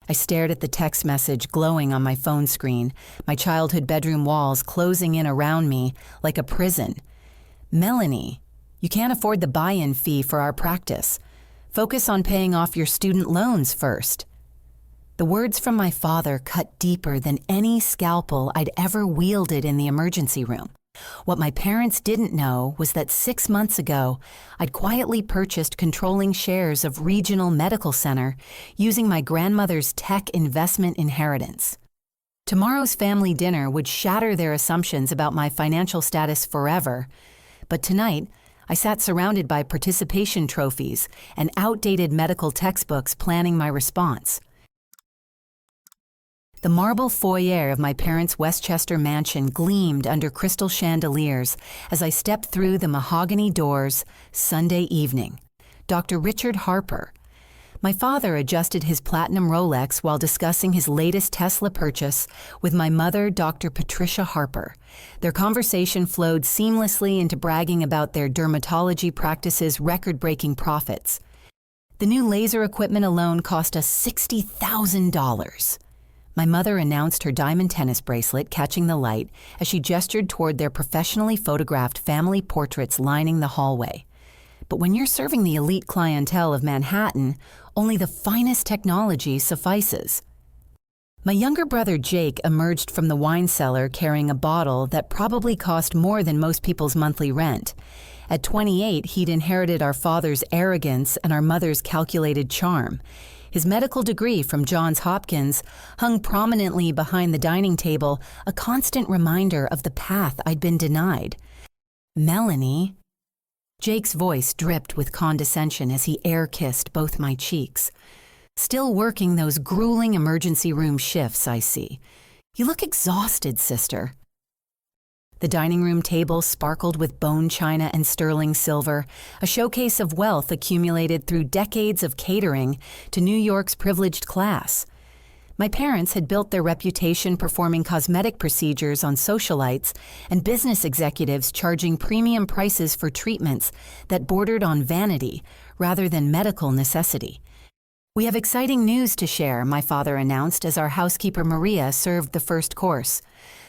I stared at the text message glowing on my phone screen, my childhood bedroom walls closing in around me like a prison. Melanie, you can't afford the buy-in fee for our practice. Focus on paying off your student loans first. The words from my father cut deeper than any scalpel I'd ever wielded in the emergency room. What my parents didn't know was that 6 months ago, I'd quietly purchased controlling shares of Regional Medical Center using my grandmother's tech investment inheritance. Tomorrow's family dinner would shatter their assumptions about my financial status forever, but tonight, I sat surrounded by participation trophies and outdated medical textbooks planning my response. The marble foyer of my parents' Westchester mansion gleamed under crystal chandeliers as I stepped through the mahogany doors Sunday evening. Dr. Richard Harper. My father adjusted his platinum Rolex while discussing his latest Tesla purchase with my mother, Dr. Patricia Harper. Their conversation flowed seamlessly into bragging about their dermatology practice's record-breaking profits. The new laser equipment alone cost us $60,000. My mother announced her diamond tennis bracelet catching the light as she gestured toward their professionally photographed family portraits lining the hallway. But when you're serving the elite clientele of Manhattan, only the finest technology suffices. My younger brother Jake emerged from the wine cellar carrying a bottle that probably cost more than most people's monthly rent. At 28, he'd inherited our father's arrogance and our mother's calculated charm. His medical degree from Johns Hopkins hung prominently behind the dining table, a constant reminder of the path I'd been denied. Melanie. Jake's voice dripped with condescension as he air-kissed both my cheeks. Still working those grueling emergency room shifts, I see. You look exhausted, sister. The dining room table sparkled with bone china and sterling silver, a showcase of wealth accumulated through decades of catering to New York's privileged class. My parents had built their reputation performing cosmetic procedures on socialites and business executives charging premium prices for treatments that bordered on vanity rather than medical necessity. We have exciting news to share, my father announced as our housekeeper Maria served the first course.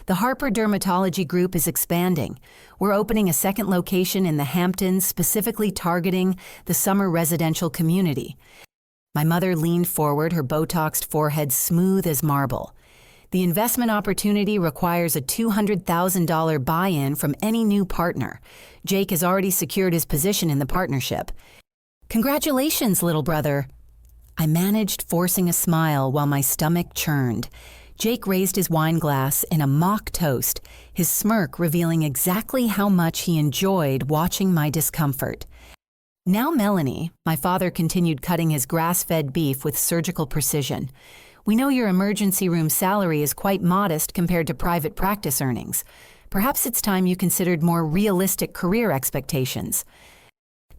The Harper Dermatology Group is expanding. We're opening a second location in the Hamptons, specifically targeting the summer residential community. My mother leaned forward, her Botoxed forehead smooth as marble. The investment opportunity requires a $200,000 buy-in from any new partner. Jake has already secured his position in the partnership. Congratulations, little brother. I managed forcing a smile while my stomach churned. Jake raised his wine glass in a mock toast, his smirk revealing exactly how much he enjoyed watching my discomfort. Now, Melanie, my father continued cutting his grass-fed beef with surgical precision. We know your emergency room salary is quite modest compared to private practice earnings. Perhaps it's time you considered more realistic career expectations.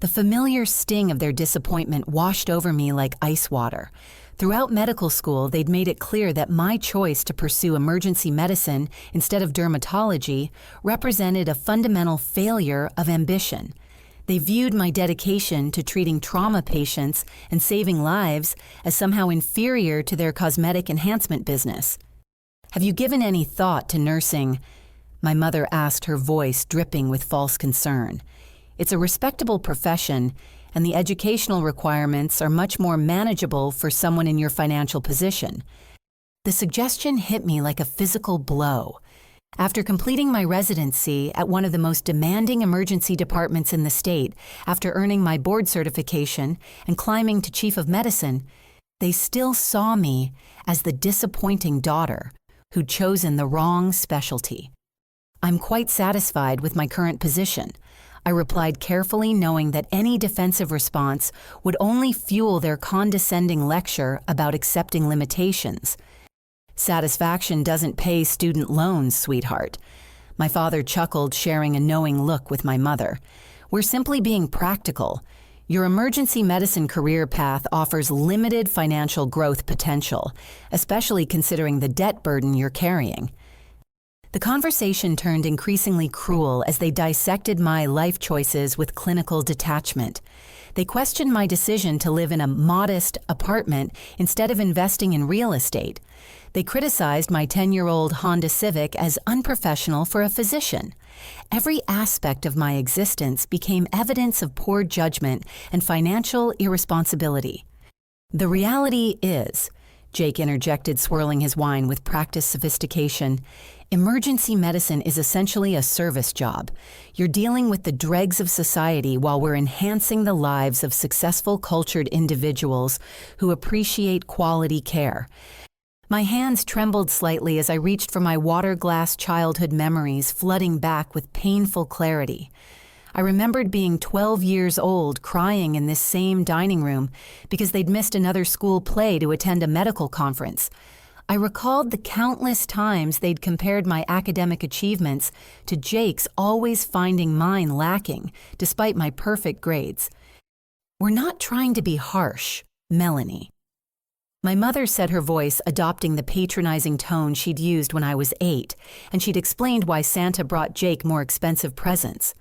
The familiar sting of their disappointment washed over me like ice water. Throughout medical school, they'd made it clear that my choice to pursue emergency medicine instead of dermatology represented a fundamental failure of ambition. They viewed my dedication to treating trauma patients and saving lives as somehow inferior to their cosmetic enhancement business. Have you given any thought to nursing? My mother asked, her voice dripping with false concern. It's a respectable profession, and the educational requirements are much more manageable for someone in your financial position. The suggestion hit me like a physical blow. After completing my residency at one of the most demanding emergency departments in the state, after earning my board certification and climbing to chief of medicine, they still saw me as the disappointing daughter who'd chosen the wrong specialty. I'm quite satisfied with my current position, I replied carefully, knowing that any defensive response would only fuel their condescending lecture about accepting limitations. Satisfaction doesn't pay student loans, sweetheart. My father chuckled, sharing a knowing look with my mother. We're simply being practical. Your emergency medicine career path offers limited financial growth potential, especially considering the debt burden you're carrying. The conversation turned increasingly cruel as they dissected my life choices with clinical detachment. They questioned my decision to live in a modest apartment instead of investing in real estate. They criticized my 10-year-old Honda Civic as unprofessional for a physician. Every aspect of my existence became evidence of poor judgment and financial irresponsibility. The reality is, Jake interjected, swirling his wine with practiced sophistication, emergency medicine is essentially a service job. You're dealing with the dregs of society while we're enhancing the lives of successful, cultured individuals who appreciate quality care. My hands trembled slightly as I reached for my water-glass childhood memories, flooding back with painful clarity. I remembered being 12 years old, crying in this same dining room because they'd missed another school play to attend a medical conference. I recalled the countless times they'd compared my academic achievements to Jake's, always finding mine lacking, despite my perfect grades. "We're not trying to be harsh, Melanie." My mother said, her voice adopting the patronizing tone she'd used when I was 8, and she'd explained why Santa brought Jake more expensive presents.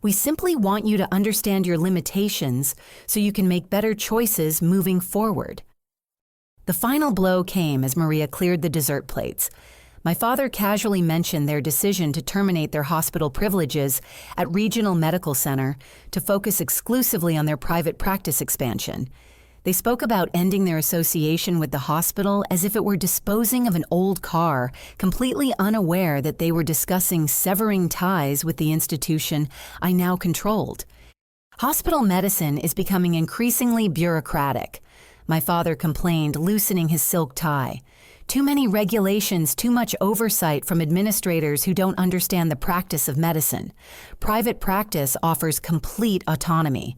"We simply want you to understand your limitations so you can make better choices moving forward." The final blow came as Maria cleared the dessert plates. My father casually mentioned their decision to terminate their hospital privileges at Regional Medical Center to focus exclusively on their private practice expansion. They spoke about ending their association with the hospital as if it were disposing of an old car, completely unaware that they were discussing severing ties with the institution I now controlled. "Hospital medicine is becoming increasingly bureaucratic," my father complained, loosening his silk tie. "Too many regulations, too much oversight from administrators who don't understand the practice of medicine. Private practice offers complete autonomy."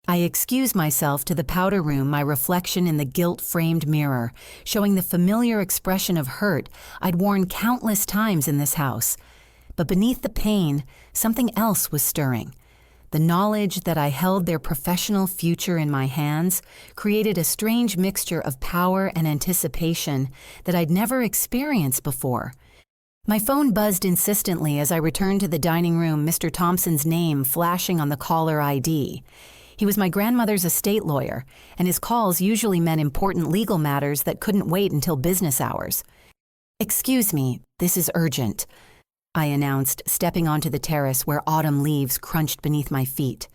I excused myself to the powder room, my reflection in the gilt-framed mirror, showing the familiar expression of hurt I'd worn countless times in this house. But beneath the pain, something else was stirring. The knowledge that I held their professional future in my hands created a strange mixture of power and anticipation that I'd never experienced before. My phone buzzed insistently as I returned to the dining room, Mr. Thompson's name flashing on the caller ID. He was my grandmother's estate lawyer, and his calls usually meant important legal matters that couldn't wait until business hours. "Excuse me, this is urgent," I announced, stepping onto the terrace where autumn leaves crunched beneath my feet.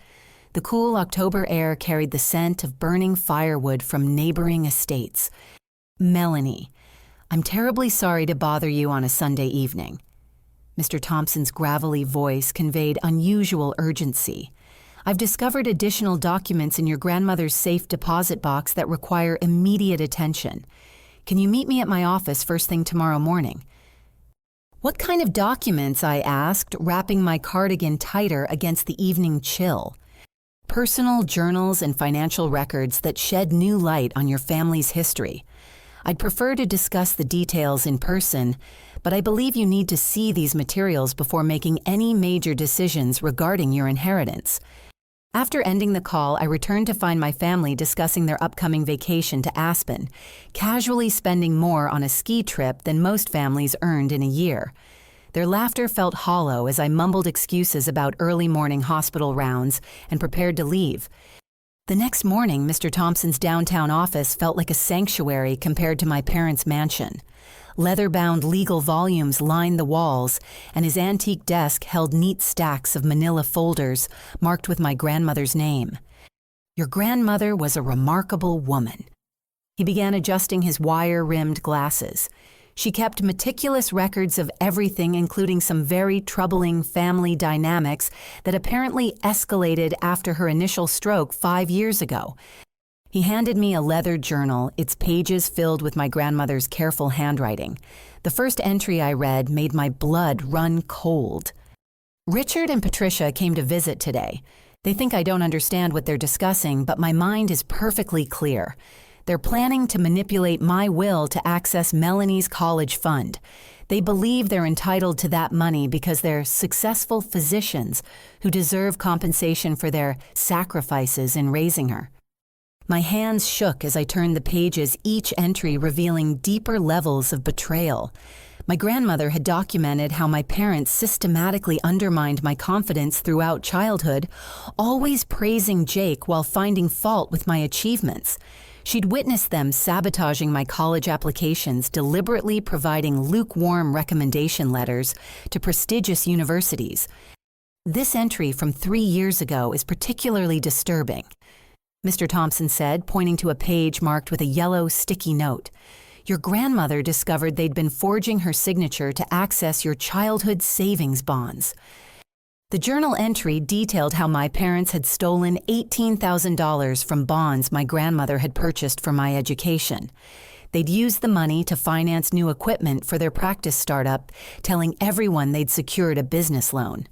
The cool October air carried the scent of burning firewood from neighboring estates. "Melanie, I'm terribly sorry to bother you on a Sunday evening." Mr. Thompson's gravelly voice conveyed unusual urgency. "I've discovered additional documents in your grandmother's safe deposit box that require immediate attention. Can you meet me at my office first thing tomorrow morning?" "What kind of documents?" I asked, wrapping my cardigan tighter against the evening chill. "Personal journals and financial records that shed new light on your family's history. I'd prefer to discuss the details in person, but I believe you need to see these materials before making any major decisions regarding your inheritance." After ending the call, I returned to find my family discussing their upcoming vacation to Aspen, casually spending more on a ski trip than most families earned in a year. Their laughter felt hollow as I mumbled excuses about early morning hospital rounds and prepared to leave. The next morning, Mr. Thompson's downtown office felt like a sanctuary compared to my parents' mansion. Leather-bound legal volumes lined the walls, and his antique desk held neat stacks of manila folders marked with my grandmother's name. "Your grandmother was a remarkable woman." He began adjusting his wire-rimmed glasses. "She kept meticulous records of everything, including some very troubling family dynamics that apparently escalated after her initial stroke 5 years ago." He handed me a leather journal, its pages filled with my grandmother's careful handwriting. The first entry I read made my blood run cold. "Richard and Patricia came to visit today. They think I don't understand what they're discussing, but my mind is perfectly clear. They're planning to manipulate my will to access Melanie's college fund. They believe they're entitled to that money because they're successful physicians who deserve compensation for their sacrifices in raising her." My hands shook as I turned the pages, each entry revealing deeper levels of betrayal. My grandmother had documented how my parents systematically undermined my confidence throughout childhood, always praising Jake while finding fault with my achievements. She'd witnessed them sabotaging my college applications, deliberately providing lukewarm recommendation letters to prestigious universities. This entry from 3 years ago is particularly disturbing, Mr. Thompson said, pointing to a page marked with a yellow sticky note. Your grandmother discovered they'd been forging her signature to access your childhood savings bonds. The journal entry detailed how my parents had stolen $18,000 from bonds my grandmother had purchased for my education. They'd used the money to finance new equipment for their practice startup, telling everyone they'd secured a business loan.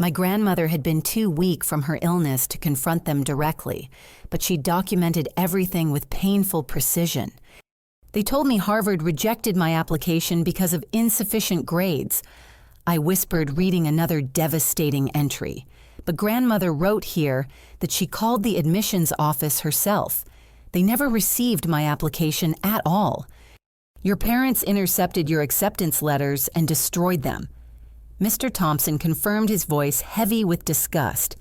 My grandmother had been too weak from her illness to confront them directly, but she documented everything with painful precision. They told me Harvard rejected my application because of insufficient grades. I whispered, reading another devastating entry. But grandmother wrote here that she called the admissions office herself. They never received my application at all. Your parents intercepted your acceptance letters and destroyed them. Mr. Thompson confirmed, his voice heavy with disgust.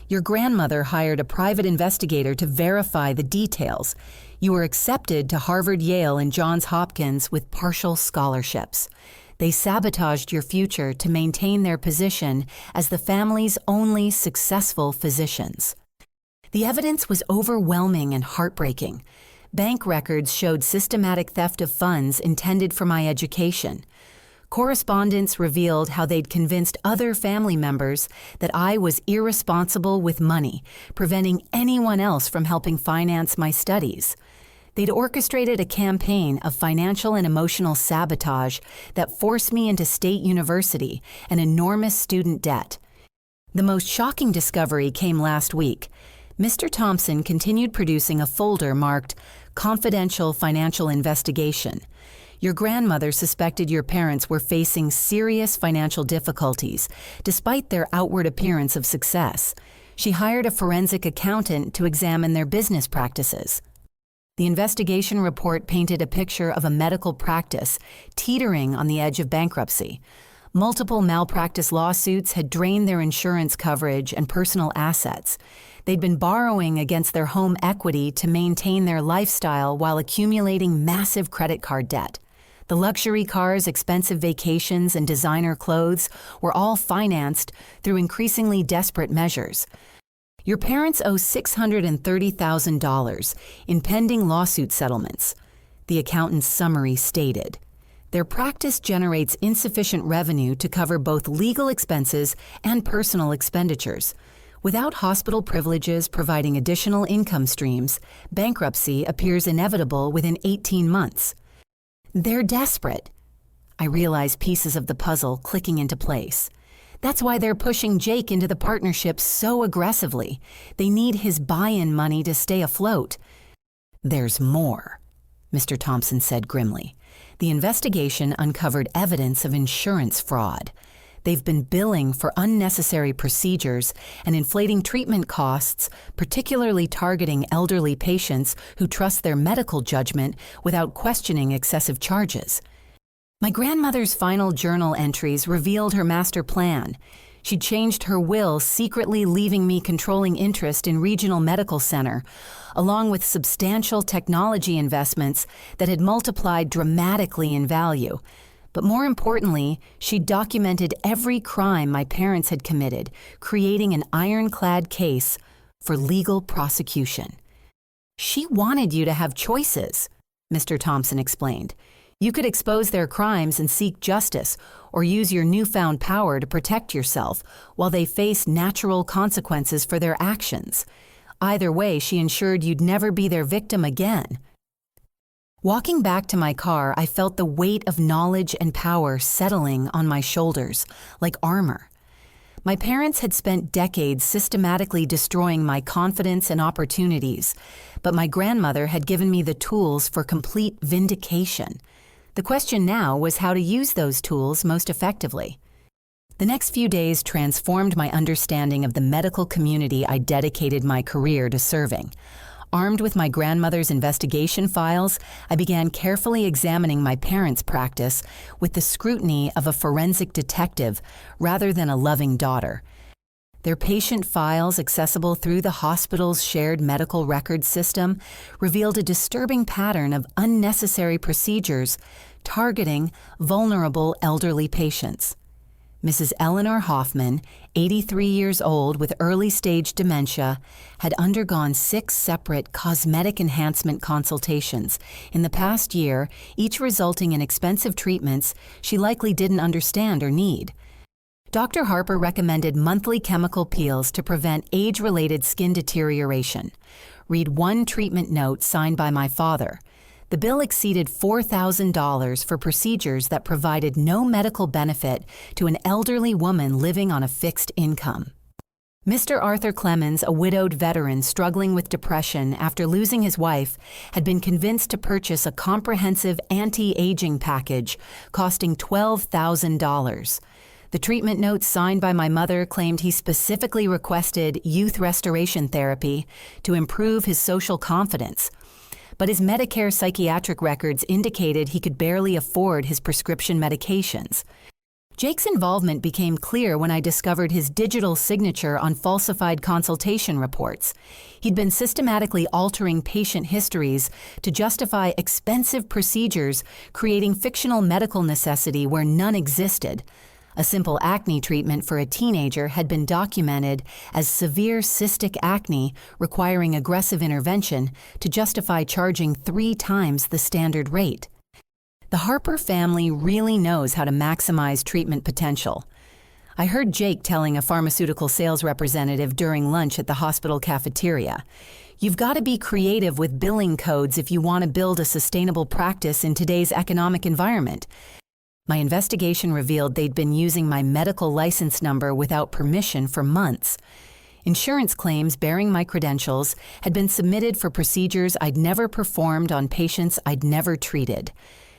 Your grandmother hired a private investigator to verify the details. You were accepted to Harvard, Yale, and Johns Hopkins with partial scholarships. They sabotaged your future to maintain their position as the family's only successful physicians. The evidence was overwhelming and heartbreaking. Bank records showed systematic theft of funds intended for my education. Correspondence revealed how they'd convinced other family members that I was irresponsible with money, preventing anyone else from helping finance my studies. They'd orchestrated a campaign of financial and emotional sabotage that forced me into state university and enormous student debt. The most shocking discovery came last week. Mr. Thompson continued producing a folder marked Confidential Financial Investigation. Your grandmother suspected your parents were facing serious financial difficulties, despite their outward appearance of success. She hired a forensic accountant to examine their business practices. The investigation report painted a picture of a medical practice teetering on the edge of bankruptcy. Multiple malpractice lawsuits had drained their insurance coverage and personal assets. They'd been borrowing against their home equity to maintain their lifestyle while accumulating massive credit card debt. The luxury cars, expensive vacations, and designer clothes were all financed through increasingly desperate measures. Your parents owe $630,000 in pending lawsuit settlements, the accountant's summary stated. Their practice generates insufficient revenue to cover both legal expenses and personal expenditures. Without hospital privileges providing additional income streams, bankruptcy appears inevitable within 18 months. They're desperate. I realize pieces of the puzzle clicking into place. That's why they're pushing Jake into the partnership so aggressively. They need his buy-in money to stay afloat. There's more, Mr. Thompson said grimly. The investigation uncovered evidence of insurance fraud. They've been billing for unnecessary procedures and inflating treatment costs, particularly targeting elderly patients who trust their medical judgment without questioning excessive charges. My grandmother's final journal entries revealed her master plan. She'd changed her will, secretly leaving me controlling interest in Regional Medical Center, along with substantial technology investments that had multiplied dramatically in value. But more importantly, she documented every crime my parents had committed, creating an ironclad case for legal prosecution. She wanted you to have choices, Mr. Thompson explained. You could expose their crimes and seek justice, or use your newfound power to protect yourself while they face natural consequences for their actions. Either way, she ensured you'd never be their victim again. Walking back to my car, I felt the weight of knowledge and power settling on my shoulders, like armor. My parents had spent decades systematically destroying my confidence and opportunities, but my grandmother had given me the tools for complete vindication. The question now was how to use those tools most effectively. The next few days transformed my understanding of the medical community I dedicated my career to serving. Armed with my grandmother's investigation files, I began carefully examining my parents' practice with the scrutiny of a forensic detective rather than a loving daughter. Their patient files, accessible through the hospital's shared medical records system, revealed a disturbing pattern of unnecessary procedures targeting vulnerable elderly patients. Mrs. Eleanor Hoffman, 83 years old with early-stage dementia, had undergone 6 separate cosmetic enhancement consultations in the past year, each resulting in expensive treatments she likely didn't understand or need. Dr. Harper recommended monthly chemical peels to prevent age-related skin deterioration. Read one treatment note signed by my father. The bill exceeded $4,000 for procedures that provided no medical benefit to an elderly woman living on a fixed income. Mr. Arthur Clemens, a widowed veteran struggling with depression after losing his wife, had been convinced to purchase a comprehensive anti-aging package costing $12,000. The treatment notes signed by my mother claimed he specifically requested youth restoration therapy to improve his social confidence, but his Medicare psychiatric records indicated he could barely afford his prescription medications. Jake's involvement became clear when I discovered his digital signature on falsified consultation reports. He'd been systematically altering patient histories to justify expensive procedures, creating fictional medical necessity where none existed. A simple acne treatment for a teenager had been documented as severe cystic acne requiring aggressive intervention to justify charging 3 times the standard rate. The Harper family really knows how to maximize treatment potential. I heard Jake telling a pharmaceutical sales representative during lunch at the hospital cafeteria, "You've got to be creative with billing codes if you want to build a sustainable practice in today's economic environment." My investigation revealed they'd been using my medical license number without permission for months. Insurance claims bearing my credentials had been submitted for procedures I'd never performed on patients I'd never treated.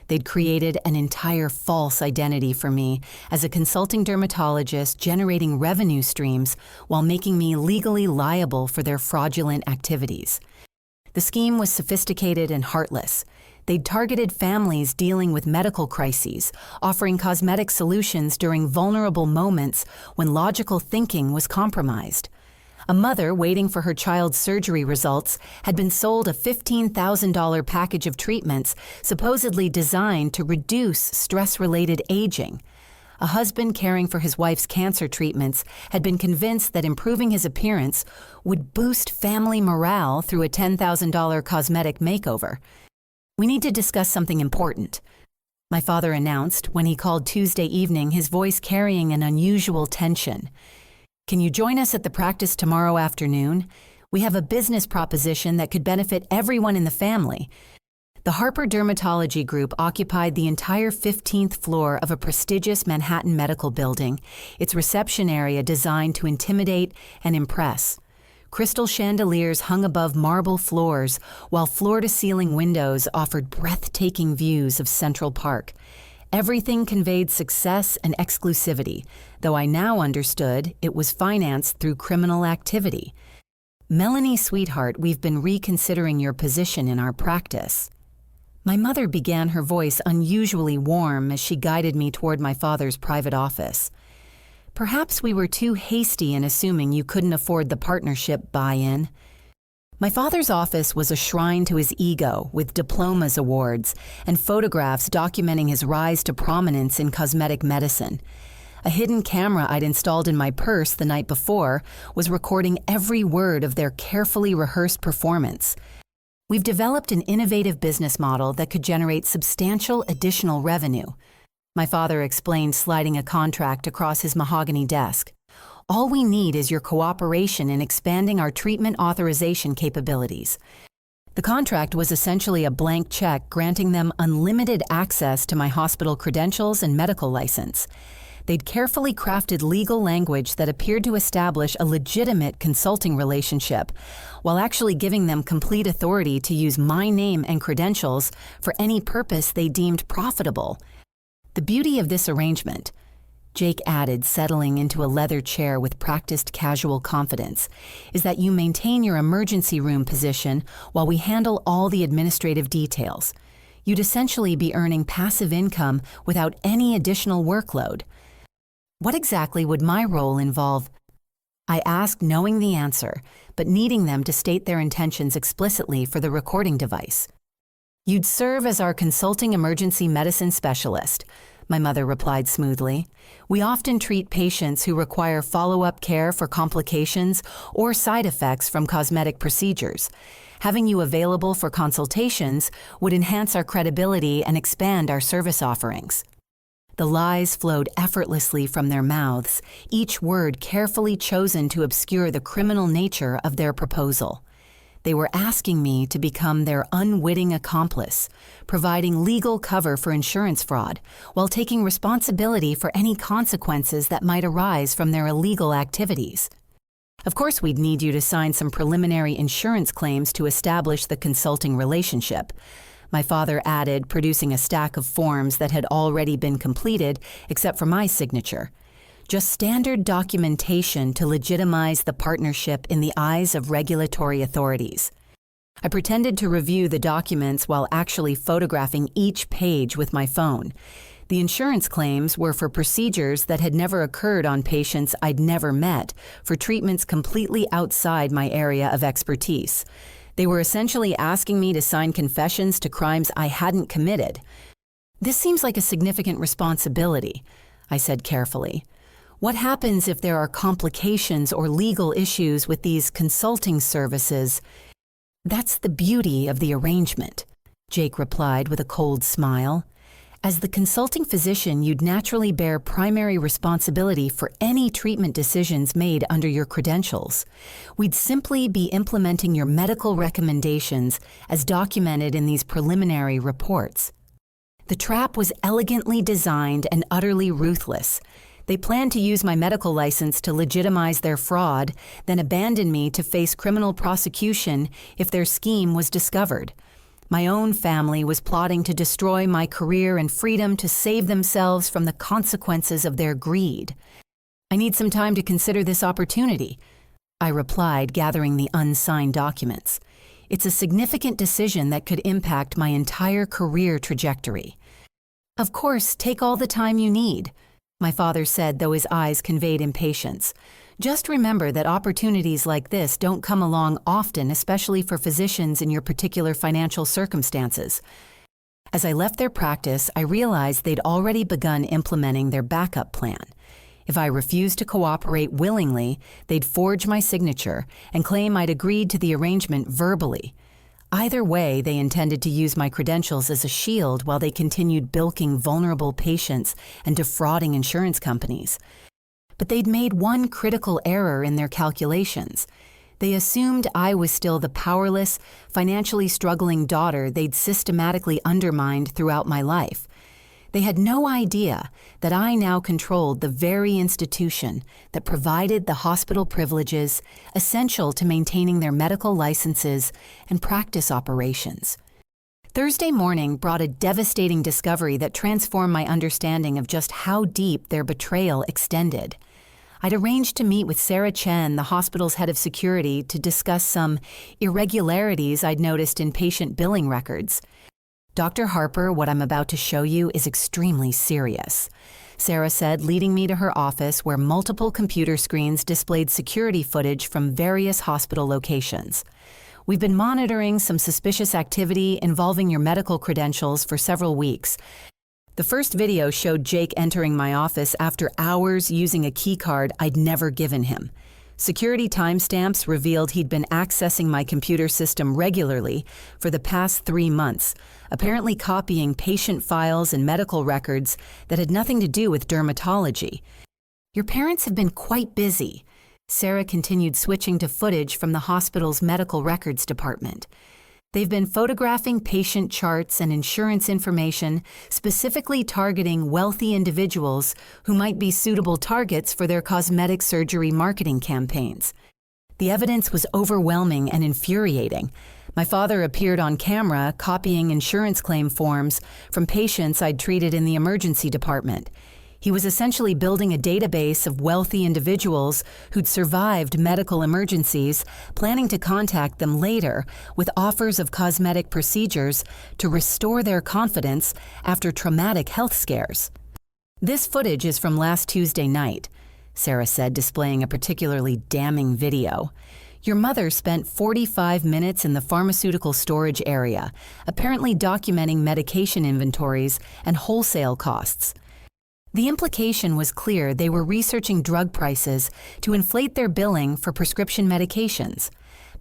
They'd created an entire false identity for me as a consulting dermatologist, generating revenue streams while making me legally liable for their fraudulent activities. The scheme was sophisticated and heartless. They'd targeted families dealing with medical crises, offering cosmetic solutions during vulnerable moments when logical thinking was compromised. A mother waiting for her child's surgery results had been sold a $15,000 package of treatments supposedly designed to reduce stress-related aging. A husband caring for his wife's cancer treatments had been convinced that improving his appearance would boost family morale through a $10,000 cosmetic makeover. "We need to discuss something important," my father announced when he called Tuesday evening, his voice carrying an unusual tension. "Can you join us at the practice tomorrow afternoon? We have a business proposition that could benefit everyone in the family." The Harper Dermatology Group occupied the entire 15th floor of a prestigious Manhattan medical building, its reception area designed to intimidate and impress. Crystal chandeliers hung above marble floors, while floor-to-ceiling windows offered breathtaking views of Central Park. Everything conveyed success and exclusivity, though I now understood it was financed through criminal activity. "Melanie, sweetheart, we've been reconsidering your position in our practice." My mother began, her voice unusually warm as she guided me toward my father's private office. "Perhaps we were too hasty in assuming you couldn't afford the partnership buy-in." My father's office was a shrine to his ego, with diplomas, awards, and photographs documenting his rise to prominence in cosmetic medicine. A hidden camera I'd installed in my purse the night before was recording every word of their carefully rehearsed performance. "We've developed an innovative business model that could generate substantial additional revenue," my father explained, sliding a contract across his mahogany desk. "All we need is your cooperation in expanding our treatment authorization capabilities." The contract was essentially a blank check granting them unlimited access to my hospital credentials and medical license. They'd carefully crafted legal language that appeared to establish a legitimate consulting relationship, while actually giving them complete authority to use my name and credentials for any purpose they deemed profitable. The beauty of this arrangement: Jake added, settling into a leather chair with practiced casual confidence, is that you maintain your emergency room position while we handle all the administrative details. You'd essentially be earning passive income without any additional workload. What exactly would my role involve? I asked, knowing the answer, but needing them to state their intentions explicitly for the recording device. You'd serve as our consulting emergency medicine specialist, my mother replied smoothly. We often treat patients who require follow-up care for complications or side effects from cosmetic procedures. Having you available for consultations would enhance our credibility and expand our service offerings. The lies flowed effortlessly from their mouths, each word carefully chosen to obscure the criminal nature of their proposal. They were asking me to become their unwitting accomplice, providing legal cover for insurance fraud, while taking responsibility for any consequences that might arise from their illegal activities. Of course, we'd need you to sign some preliminary insurance claims to establish the consulting relationship, my father added, producing a stack of forms that had already been completed, except for my signature. Just standard documentation to legitimize the partnership in the eyes of regulatory authorities. I pretended to review the documents while actually photographing each page with my phone. The insurance claims were for procedures that had never occurred on patients I'd never met, for treatments completely outside my area of expertise. They were essentially asking me to sign confessions to crimes I hadn't committed. This seems like a significant responsibility, I said carefully. What happens if there are complications or legal issues with these consulting services? That's the beauty of the arrangement, Jake replied with a cold smile. As the consulting physician, you'd naturally bear primary responsibility for any treatment decisions made under your credentials. We'd simply be implementing your medical recommendations as documented in these preliminary reports. The trap was elegantly designed and utterly ruthless. They planned to use my medical license to legitimize their fraud, then abandon me to face criminal prosecution if their scheme was discovered. My own family was plotting to destroy my career and freedom to save themselves from the consequences of their greed. I need some time to consider this opportunity, I replied, gathering the unsigned documents. It's a significant decision that could impact my entire career trajectory. Of course, take all the time you need, my father said, though his eyes conveyed impatience. Just remember that opportunities like this don't come along often, especially for physicians in your particular financial circumstances. As I left their practice, I realized they'd already begun implementing their backup plan. If I refused to cooperate willingly, they'd forge my signature and claim I'd agreed to the arrangement verbally. Either way, they intended to use my credentials as a shield while they continued bilking vulnerable patients and defrauding insurance companies. But they'd made one critical error in their calculations. They assumed I was still the powerless, financially struggling daughter they'd systematically undermined throughout my life. They had no idea that I now controlled the very institution that provided the hospital privileges essential to maintaining their medical licenses and practice operations. Thursday morning brought a devastating discovery that transformed my understanding of just how deep their betrayal extended. I'd arranged to meet with Sarah Chen, the hospital's head of security, to discuss some irregularities I'd noticed in patient billing records. Dr. Harper, what I'm about to show you is extremely serious, Sarah said, leading me to her office where multiple computer screens displayed security footage from various hospital locations. We've been monitoring some suspicious activity involving your medical credentials for several weeks. The first video showed Jake entering my office after hours using a keycard I'd never given him. Security timestamps revealed he'd been accessing my computer system regularly for the past 3 months, apparently copying patient files and medical records that had nothing to do with dermatology. Your parents have been quite busy. Sarah continued, switching to footage from the hospital's medical records department. They've been photographing patient charts and insurance information, specifically targeting wealthy individuals who might be suitable targets for their cosmetic surgery marketing campaigns. The evidence was overwhelming and infuriating. My father appeared on camera copying insurance claim forms from patients I'd treated in the emergency department. He was essentially building a database of wealthy individuals who'd survived medical emergencies, planning to contact them later with offers of cosmetic procedures to restore their confidence after traumatic health scares. "This footage is from last Tuesday night," Sarah said, displaying a particularly damning video. "Your mother spent 45 minutes in the pharmaceutical storage area, apparently documenting medication inventories and wholesale costs." The implication was clear: they were researching drug prices to inflate their billing for prescription medications.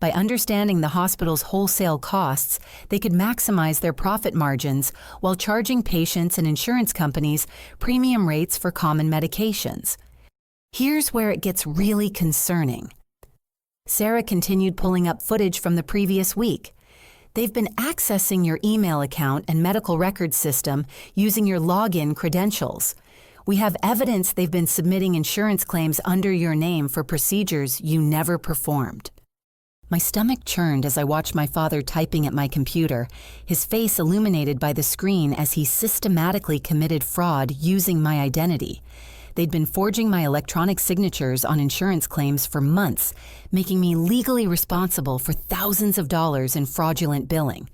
By understanding the hospital's wholesale costs, they could maximize their profit margins while charging patients and insurance companies premium rates for common medications. Here's where it gets really concerning. Sarah continued pulling up footage from the previous week. "They've been accessing your email account and medical records system using your login credentials. We have evidence they've been submitting insurance claims under your name for procedures you never performed." My stomach churned as I watched my father typing at my computer, his face illuminated by the screen as he systematically committed fraud using my identity. They'd been forging my electronic signatures on insurance claims for months, making me legally responsible for thousands of dollars in fraudulent billing.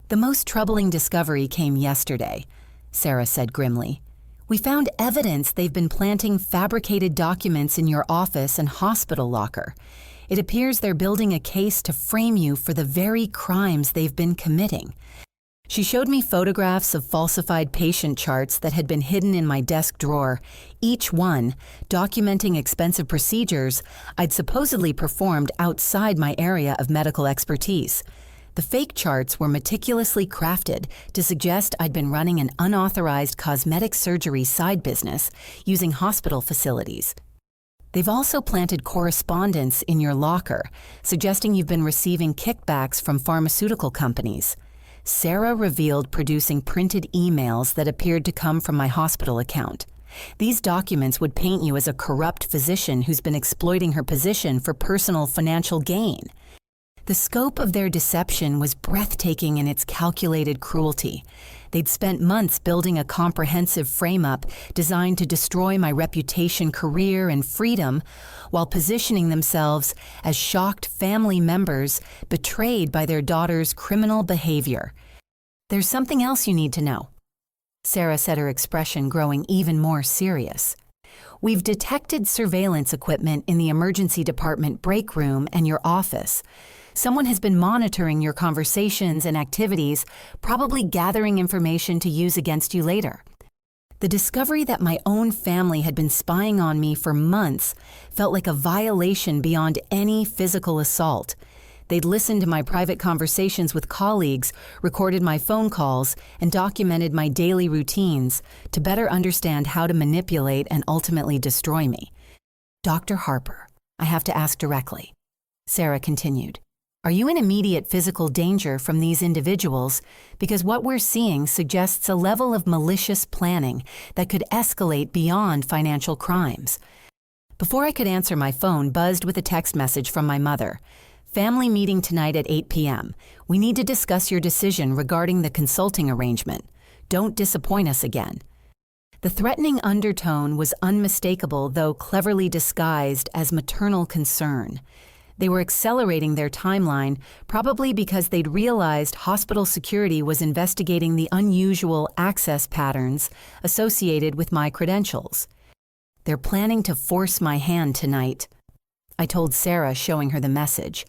"The most troubling discovery came yesterday," Sarah said grimly. "We found evidence they've been planting fabricated documents in your office and hospital locker. It appears they're building a case to frame you for the very crimes they've been committing." She showed me photographs of falsified patient charts that had been hidden in my desk drawer, each one documenting expensive procedures I'd supposedly performed outside my area of medical expertise. The fake charts were meticulously crafted to suggest I'd been running an unauthorized cosmetic surgery side business using hospital facilities. They've also planted correspondence in your locker, suggesting you've been receiving kickbacks from pharmaceutical companies. Sarah revealed producing printed emails that appeared to come from my hospital account. These documents would paint you as a corrupt physician who's been exploiting her position for personal financial gain. The scope of their deception was breathtaking in its calculated cruelty. They'd spent months building a comprehensive frame-up designed to destroy my reputation, career, and freedom, while positioning themselves as shocked family members betrayed by their daughter's criminal behavior. "There's something else you need to know," Sarah said, her expression growing even more serious. "We've detected surveillance equipment in the emergency department break room and your office. Someone has been monitoring your conversations and activities, probably gathering information to use against you later." The discovery that my own family had been spying on me for months felt like a violation beyond any physical assault. They'd listened to my private conversations with colleagues, recorded my phone calls, and documented my daily routines to better understand how to manipulate and ultimately destroy me. "Dr. Harper, I have to ask directly," Sarah continued. "Are you in immediate physical danger from these individuals? Because what we're seeing suggests a level of malicious planning that could escalate beyond financial crimes." Before I could answer, my phone buzzed with a text message from my mother. "Family meeting tonight at 8 p.m. We need to discuss your decision regarding the consulting arrangement. Don't disappoint us again." The threatening undertone was unmistakable, though cleverly disguised as maternal concern. They were accelerating their timeline, probably because they'd realized hospital security was investigating the unusual access patterns associated with my credentials. "They're planning to force my hand tonight," I told Sarah, showing her the message.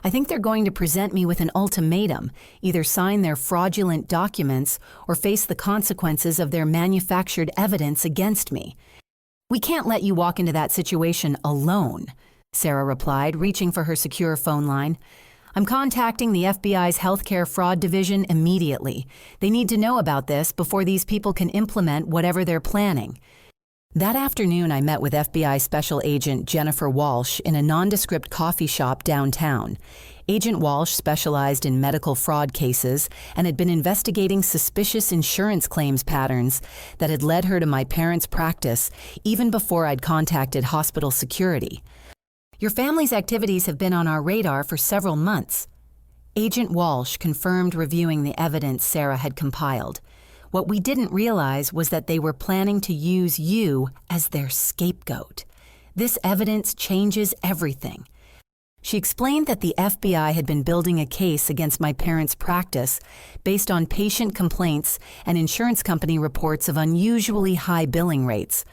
"I think they're going to present me with an ultimatum, either sign their fraudulent documents or face the consequences of their manufactured evidence against me." "We can't let you walk into that situation alone," Sarah replied, reaching for her secure phone line. "I'm contacting the FBI's Healthcare Fraud Division immediately. They need to know about this before these people can implement whatever they're planning." That afternoon, I met with FBI Special Agent Jennifer Walsh in a nondescript coffee shop downtown. Agent Walsh specialized in medical fraud cases and had been investigating suspicious insurance claims patterns that had led her to my parents' practice even before I'd contacted hospital security. "Your family's activities have been on our radar for several months," Agent Walsh confirmed, reviewing the evidence Sarah had compiled. What we didn't realize was that they were planning to use you as their scapegoat. This evidence changes everything. She explained that the FBI had been building a case against my parents' practice based on patient complaints and insurance company reports of unusually high billing rates.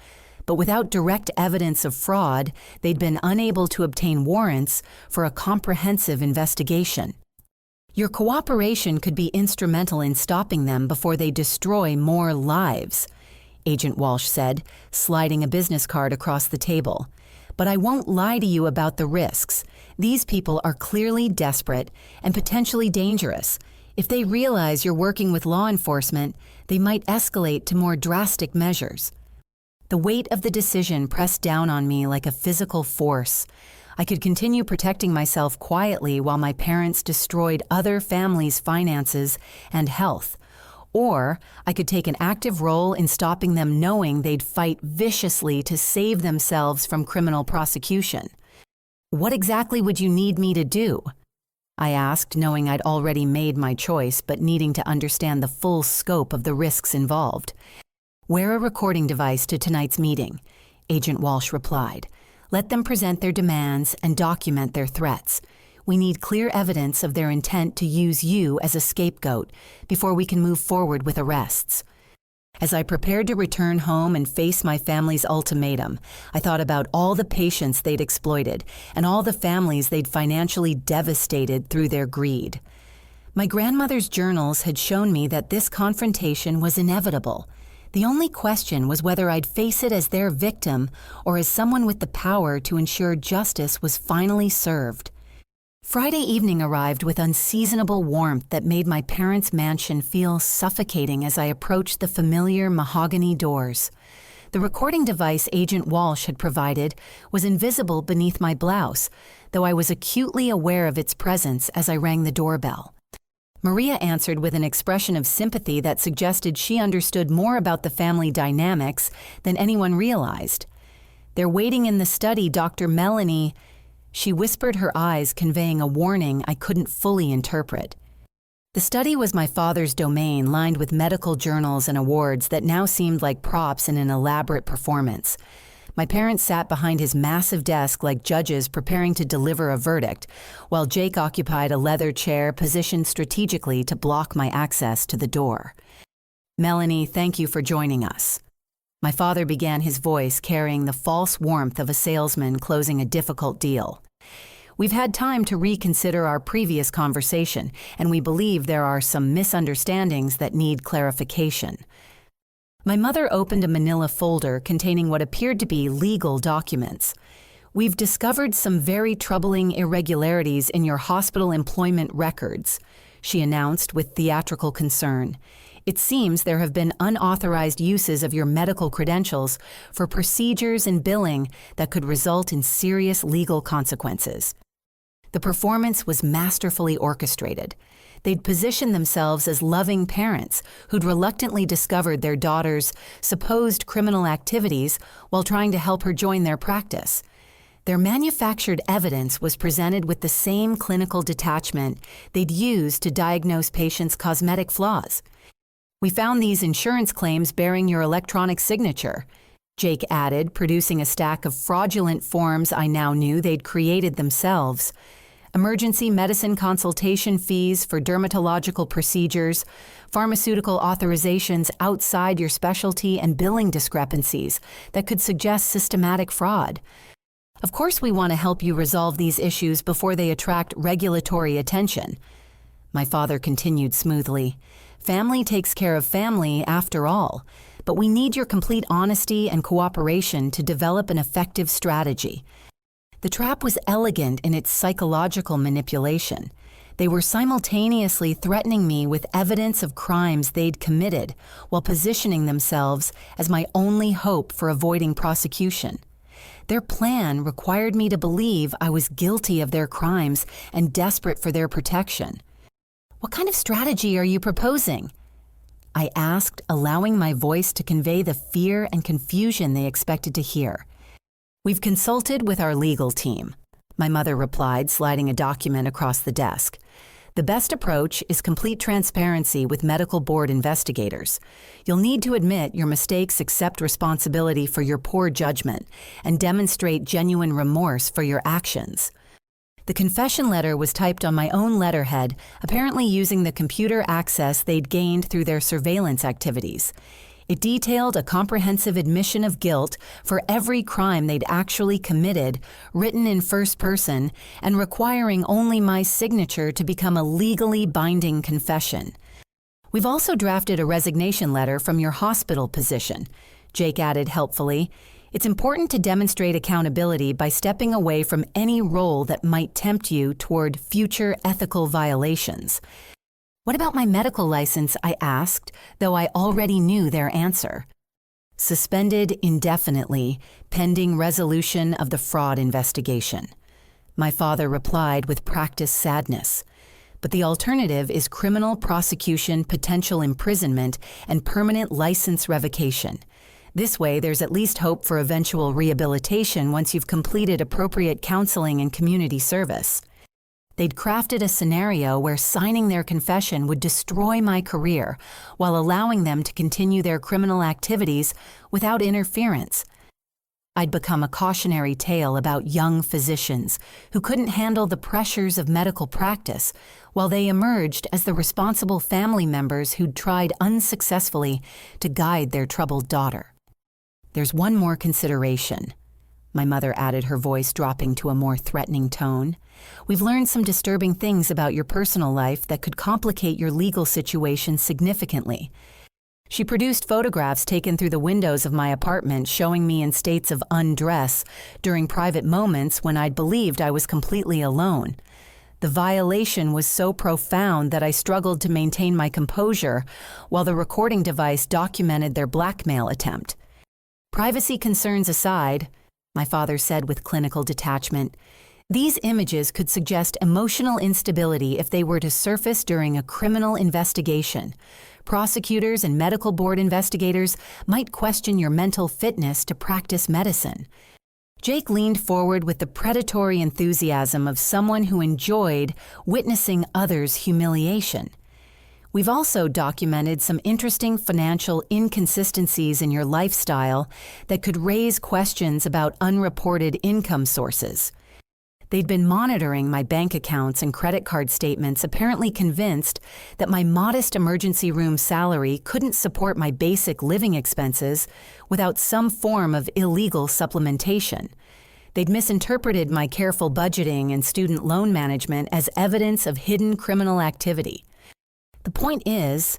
But without direct evidence of fraud, they'd been unable to obtain warrants for a comprehensive investigation. Your cooperation could be instrumental in stopping them before they destroy more lives, Agent Walsh said, sliding a business card across the table. But I won't lie to you about the risks. These people are clearly desperate and potentially dangerous. If they realize you're working with law enforcement, they might escalate to more drastic measures. The weight of the decision pressed down on me like a physical force. I could continue protecting myself quietly while my parents destroyed other families' finances and health. Or I could take an active role in stopping them, knowing they'd fight viciously to save themselves from criminal prosecution. What exactly would you need me to do? I asked, knowing I'd already made my choice, but needing to understand the full scope of the risks involved. Wear a recording device to tonight's meeting, Agent Walsh replied. Let them present their demands and document their threats. We need clear evidence of their intent to use you as a scapegoat before we can move forward with arrests. As I prepared to return home and face my family's ultimatum, I thought about all the patients they'd exploited and all the families they'd financially devastated through their greed. My grandmother's journals had shown me that this confrontation was inevitable. The only question was whether I'd face it as their victim or as someone with the power to ensure justice was finally served. Friday evening arrived with unseasonable warmth that made my parents' mansion feel suffocating as I approached the familiar mahogany doors. The recording device Agent Walsh had provided was invisible beneath my blouse, though I was acutely aware of its presence as I rang the doorbell. Maria answered with an expression of sympathy that suggested she understood more about the family dynamics than anyone realized. "They're waiting in the study, Dr. Melanie," she whispered, her eyes conveying a warning I couldn't fully interpret. The study was my father's domain, lined with medical journals and awards that now seemed like props in an elaborate performance. My parents sat behind his massive desk like judges preparing to deliver a verdict, while Jake occupied a leather chair positioned strategically to block my access to the door. "Melanie, thank you for joining us." My father began, his voice carrying the false warmth of a salesman closing a difficult deal. "We've had time to reconsider our previous conversation, and we believe there are some misunderstandings that need clarification." My mother opened a manila folder containing what appeared to be legal documents. "We've discovered some very troubling irregularities in your hospital employment records," she announced with theatrical concern. "It seems there have been unauthorized uses of your medical credentials for procedures and billing that could result in serious legal consequences." The performance was masterfully orchestrated. They'd positioned themselves as loving parents who'd reluctantly discovered their daughter's supposed criminal activities while trying to help her join their practice. Their manufactured evidence was presented with the same clinical detachment they'd used to diagnose patients' cosmetic flaws. "We found these insurance claims bearing your electronic signature," Jake added, producing a stack of fraudulent forms I now knew they'd created themselves. "Emergency medicine consultation fees for dermatological procedures, pharmaceutical authorizations outside your specialty, and billing discrepancies that could suggest systematic fraud. Of course, we want to help you resolve these issues before they attract regulatory attention." My father continued smoothly. "Family takes care of family after all, but we need your complete honesty and cooperation to develop an effective strategy." The trap was elegant in its psychological manipulation. They were simultaneously threatening me with evidence of crimes they'd committed while positioning themselves as my only hope for avoiding prosecution. Their plan required me to believe I was guilty of their crimes and desperate for their protection. "What kind of strategy are you proposing?" I asked, allowing my voice to convey the fear and confusion they expected to hear. "We've consulted with our legal team," my mother replied, sliding a document across the desk. The best approach is complete transparency with medical board investigators. You'll need to admit your mistakes, accept responsibility for your poor judgment, and demonstrate genuine remorse for your actions. The confession letter was typed on my own letterhead, apparently using the computer access they'd gained through their surveillance activities. It detailed a comprehensive admission of guilt for every crime they'd actually committed, written in first person, and requiring only my signature to become a legally binding confession. We've also drafted a resignation letter from your hospital position, Jake added helpfully. It's important to demonstrate accountability by stepping away from any role that might tempt you toward future ethical violations. What about my medical license? I asked, though I already knew their answer. Suspended indefinitely, pending resolution of the fraud investigation. My father replied with practiced sadness. But the alternative is criminal prosecution, potential imprisonment, and permanent license revocation. This way, there's at least hope for eventual rehabilitation once you've completed appropriate counseling and community service. They'd crafted a scenario where signing their confession would destroy my career while allowing them to continue their criminal activities without interference. I'd become a cautionary tale about young physicians who couldn't handle the pressures of medical practice, while they emerged as the responsible family members who'd tried unsuccessfully to guide their troubled daughter. There's one more consideration, my mother added, her voice dropping to a more threatening tone. We've learned some disturbing things about your personal life that could complicate your legal situation significantly. She produced photographs taken through the windows of my apartment showing me in states of undress during private moments when I'd believed I was completely alone. The violation was so profound that I struggled to maintain my composure while the recording device documented their blackmail attempt. Privacy concerns aside, my father said with clinical detachment, these images could suggest emotional instability if they were to surface during a criminal investigation. Prosecutors and medical board investigators might question your mental fitness to practice medicine. Jake leaned forward with the predatory enthusiasm of someone who enjoyed witnessing others' humiliation. We've also documented some interesting financial inconsistencies in your lifestyle that could raise questions about unreported income sources. They'd been monitoring my bank accounts and credit card statements, apparently convinced that my modest emergency room salary couldn't support my basic living expenses without some form of illegal supplementation. They'd misinterpreted my careful budgeting and student loan management as evidence of hidden criminal activity. The point is,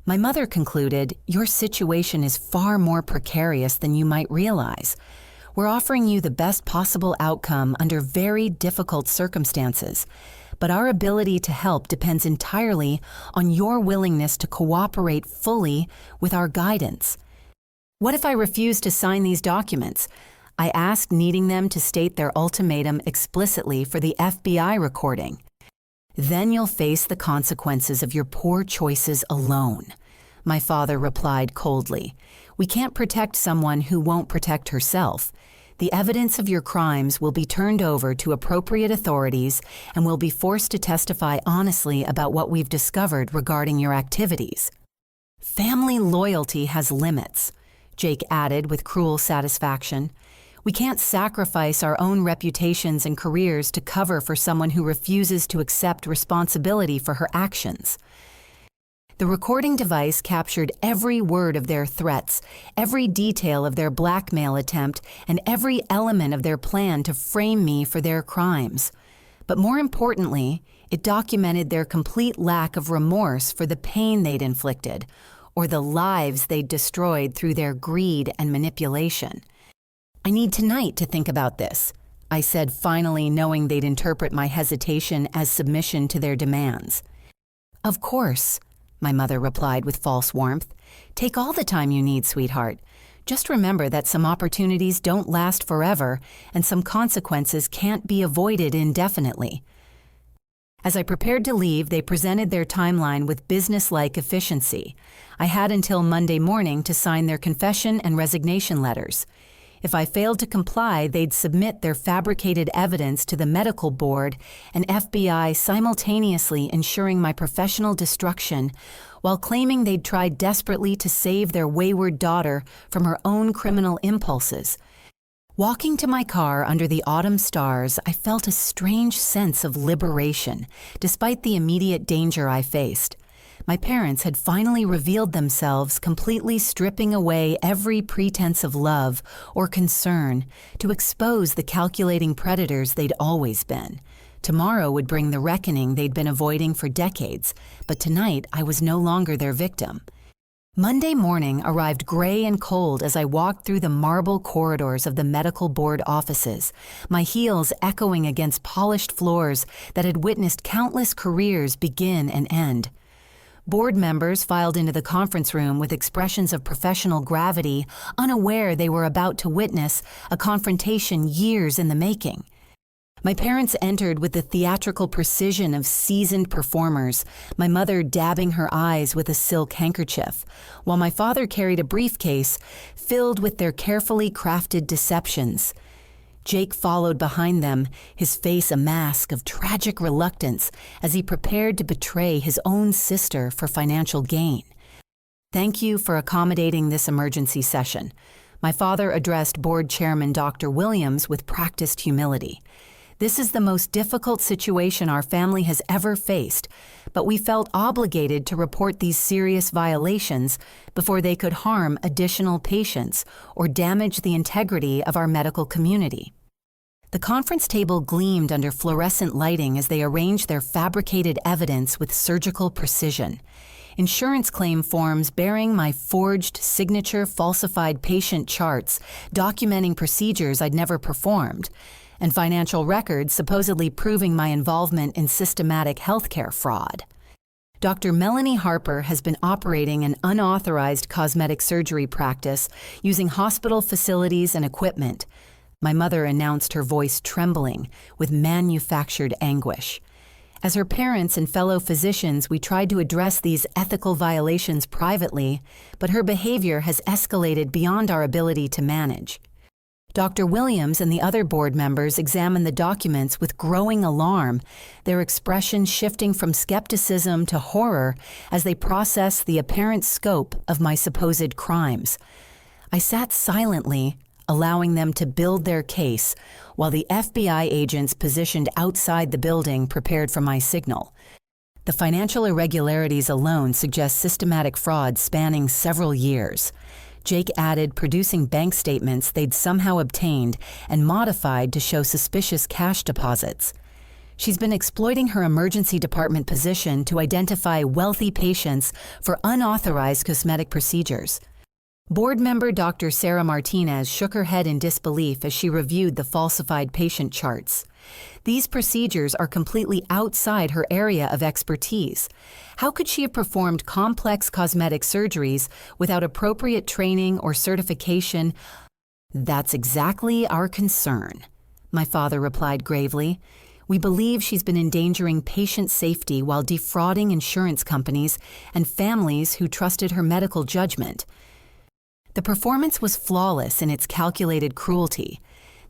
my mother concluded, your situation is far more precarious than you might realize. We're offering you the best possible outcome under very difficult circumstances, but our ability to help depends entirely on your willingness to cooperate fully with our guidance. What if I refuse to sign these documents? I asked, needing them to state their ultimatum explicitly for the FBI recording. Then you'll face the consequences of your poor choices alone, my father replied coldly. We can't protect someone who won't protect herself. The evidence of your crimes will be turned over to appropriate authorities and will be forced to testify honestly about what we've discovered regarding your activities. Family loyalty has limits, Jake added with cruel satisfaction. We can't sacrifice our own reputations and careers to cover for someone who refuses to accept responsibility for her actions. The recording device captured every word of their threats, every detail of their blackmail attempt, and every element of their plan to frame me for their crimes. But more importantly, it documented their complete lack of remorse for the pain they'd inflicted, or the lives they'd destroyed through their greed and manipulation. I need tonight to think about this, I said, finally knowing they'd interpret my hesitation as submission to their demands. Of course, my mother replied with false warmth. Take all the time you need, sweetheart. Just remember that some opportunities don't last forever and some consequences can't be avoided indefinitely. As I prepared to leave, they presented their timeline with business-like efficiency. I had until Monday morning to sign their confession and resignation letters. If I failed to comply, they'd submit their fabricated evidence to the medical board and FBI, simultaneously ensuring my professional destruction, while claiming they'd tried desperately to save their wayward daughter from her own criminal impulses. Walking to my car under the autumn stars, I felt a strange sense of liberation, despite the immediate danger I faced. My parents had finally revealed themselves, completely stripping away every pretense of love or concern to expose the calculating predators they'd always been. Tomorrow would bring the reckoning they'd been avoiding for decades, but tonight I was no longer their victim. Monday morning arrived gray and cold as I walked through the marble corridors of the medical board offices, my heels echoing against polished floors that had witnessed countless careers begin and end. Board members filed into the conference room with expressions of professional gravity, unaware they were about to witness a confrontation years in the making. My parents entered with the theatrical precision of seasoned performers, my mother dabbing her eyes with a silk handkerchief, while my father carried a briefcase filled with their carefully crafted deceptions. Jake followed behind them, his face a mask of tragic reluctance as he prepared to betray his own sister for financial gain. "Thank you for accommodating this emergency session." My father addressed Board Chairman Dr. Williams with practiced humility. "This is the most difficult situation our family has ever faced, but we felt obligated to report these serious violations before they could harm additional patients or damage the integrity of our medical community." The conference table gleamed under fluorescent lighting as they arranged their fabricated evidence with surgical precision. Insurance claim forms bearing my forged signature falsified patient charts documenting procedures I'd never performed, and financial records supposedly proving my involvement in systematic healthcare fraud. Dr. Melanie Harper has been operating an unauthorized cosmetic surgery practice using hospital facilities and equipment. My mother announced, her voice trembling with manufactured anguish. As her parents and fellow physicians, we tried to address these ethical violations privately, but her behavior has escalated beyond our ability to manage. Dr. Williams and the other board members examined the documents with growing alarm, their expression shifting from skepticism to horror as they processed the apparent scope of my supposed crimes. I sat silently, allowing them to build their case, while the FBI agents positioned outside the building prepared for my signal. The financial irregularities alone suggest systematic fraud spanning several years. Jake added, producing bank statements they'd somehow obtained and modified to show suspicious cash deposits. She's been exploiting her emergency department position to identify wealthy patients for unauthorized cosmetic procedures. Board member Dr. Sarah Martinez shook her head in disbelief as she reviewed the falsified patient charts. These procedures are completely outside her area of expertise. How could she have performed complex cosmetic surgeries without appropriate training or certification? "That's exactly our concern," my father replied gravely. "We believe she's been endangering patient safety while defrauding insurance companies and families who trusted her medical judgment." The performance was flawless in its calculated cruelty.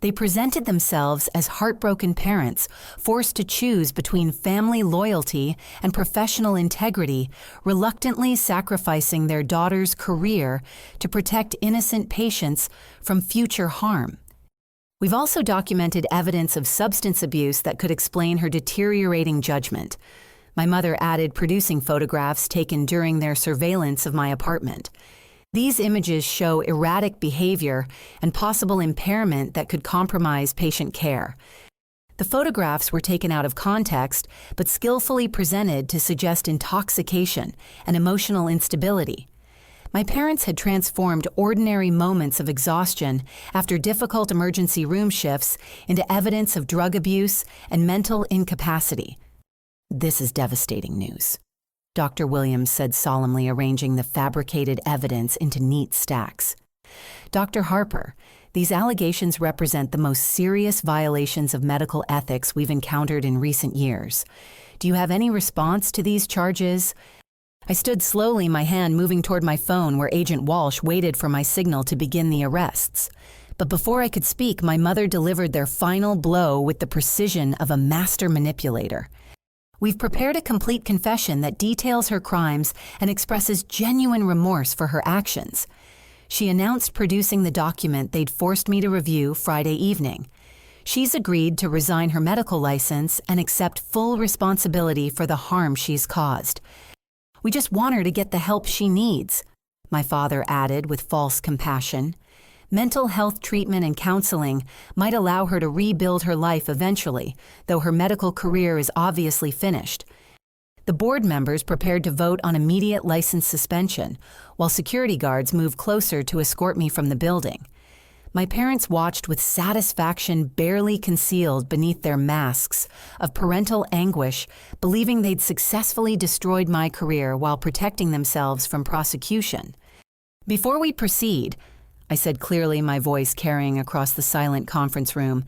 They presented themselves as heartbroken parents, forced to choose between family loyalty and professional integrity, reluctantly sacrificing their daughter's career to protect innocent patients from future harm. We've also documented evidence of substance abuse that could explain her deteriorating judgment. My mother added, producing photographs taken during their surveillance of my apartment. These images show erratic behavior and possible impairment that could compromise patient care. The photographs were taken out of context, but skillfully presented to suggest intoxication and emotional instability. My parents had transformed ordinary moments of exhaustion after difficult emergency room shifts into evidence of drug abuse and mental incapacity. "This is devastating news," Dr. Williams said solemnly, arranging the fabricated evidence into neat stacks. "Dr. Harper, these allegations represent the most serious violations of medical ethics we've encountered in recent years. Do you have any response to these charges?" I stood slowly, my hand moving toward my phone where Agent Walsh waited for my signal to begin the arrests. But before I could speak, my mother delivered their final blow with the precision of a master manipulator. We've prepared a complete confession that details her crimes and expresses genuine remorse for her actions. She announced producing the document they'd forced me to review Friday evening. She's agreed to resign her medical license and accept full responsibility for the harm she's caused. We just want her to get the help she needs, my father added with false compassion. Mental health treatment and counseling might allow her to rebuild her life eventually, though her medical career is obviously finished. The board members prepared to vote on immediate license suspension, while security guards moved closer to escort me from the building. My parents watched with satisfaction barely concealed beneath their masks of parental anguish, believing they'd successfully destroyed my career while protecting themselves from prosecution. Before we proceed, I said clearly, my voice carrying across the silent conference room,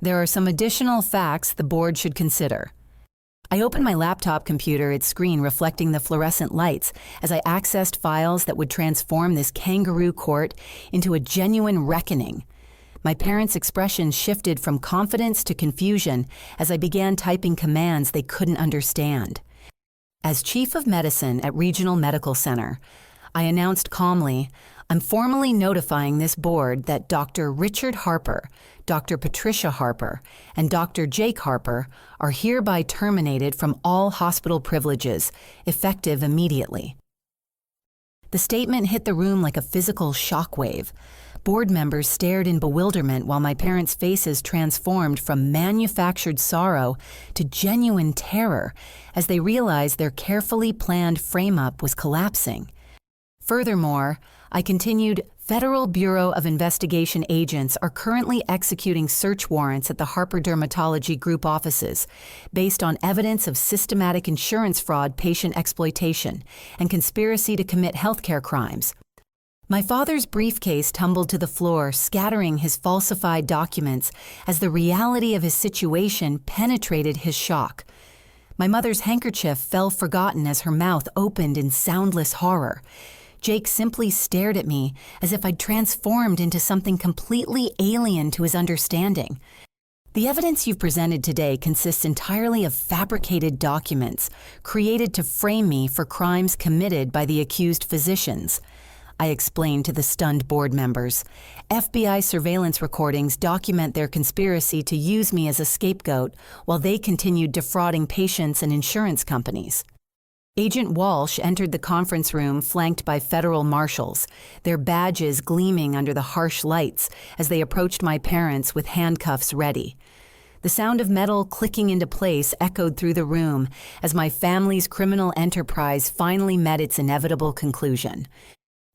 there are some additional facts the board should consider. I opened my laptop computer, its screen reflecting the fluorescent lights, as I accessed files that would transform this kangaroo court into a genuine reckoning. My parents' expressions shifted from confidence to confusion as I began typing commands they couldn't understand. As Chief of Medicine at Regional Medical Center, I announced calmly, I'm formally notifying this board that Dr. Richard Harper, Dr. Patricia Harper, and Dr. Jake Harper are hereby terminated from all hospital privileges, effective immediately. The statement hit the room like a physical shockwave. Board members stared in bewilderment while my parents' faces transformed from manufactured sorrow to genuine terror as they realized their carefully planned frame-up was collapsing. Furthermore, I continued, Federal Bureau of Investigation agents are currently executing search warrants at the Harper Dermatology Group offices based on evidence of systematic insurance fraud, patient exploitation, and conspiracy to commit healthcare crimes. My father's briefcase tumbled to the floor, scattering his falsified documents as the reality of his situation penetrated his shock. My mother's handkerchief fell forgotten as her mouth opened in soundless horror. Jake simply stared at me as if I'd transformed into something completely alien to his understanding. The evidence you've presented today consists entirely of fabricated documents created to frame me for crimes committed by the accused physicians, I explained to the stunned board members. FBI surveillance recordings document their conspiracy to use me as a scapegoat while they continued defrauding patients and insurance companies. Agent Walsh entered the conference room flanked by federal marshals, their badges gleaming under the harsh lights as they approached my parents with handcuffs ready. The sound of metal clicking into place echoed through the room as my family's criminal enterprise finally met its inevitable conclusion.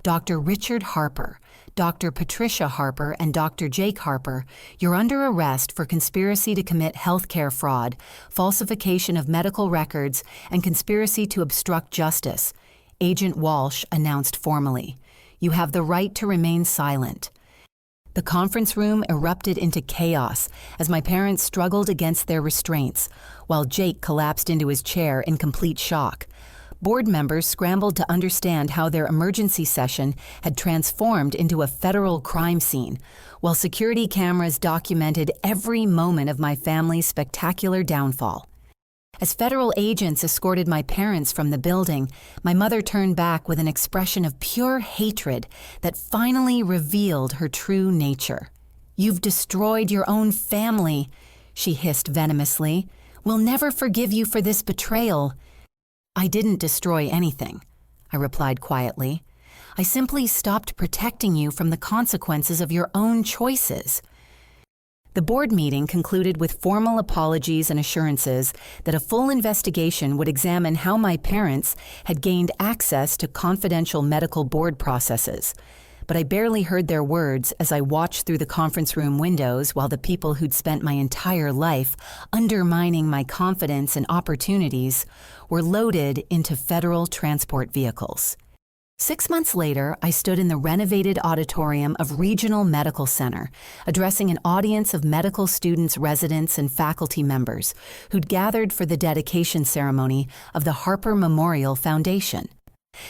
Dr. Richard Harper, Dr. Patricia Harper, and Dr. Jake Harper, you're under arrest for conspiracy to commit healthcare fraud, falsification of medical records, and conspiracy to obstruct justice, Agent Walsh announced formally. You have the right to remain silent. The conference room erupted into chaos as my parents struggled against their restraints, while Jake collapsed into his chair in complete shock. Board members scrambled to understand how their emergency session had transformed into a federal crime scene, while security cameras documented every moment of my family's spectacular downfall. As federal agents escorted my parents from the building, my mother turned back with an expression of pure hatred that finally revealed her true nature. You've destroyed your own family, she hissed venomously. We'll never forgive you for this betrayal. I didn't destroy anything, I replied quietly. I simply stopped protecting you from the consequences of your own choices. The board meeting concluded with formal apologies and assurances that a full investigation would examine how my parents had gained access to confidential medical board processes. But I barely heard their words as I watched through the conference room windows while the people who'd spent my entire life undermining my confidence and opportunities were loaded into federal transport vehicles. 6 months later, I stood in the renovated auditorium of Regional Medical Center, addressing an audience of medical students, residents, and faculty members who'd gathered for the dedication ceremony of the Harper Memorial Foundation.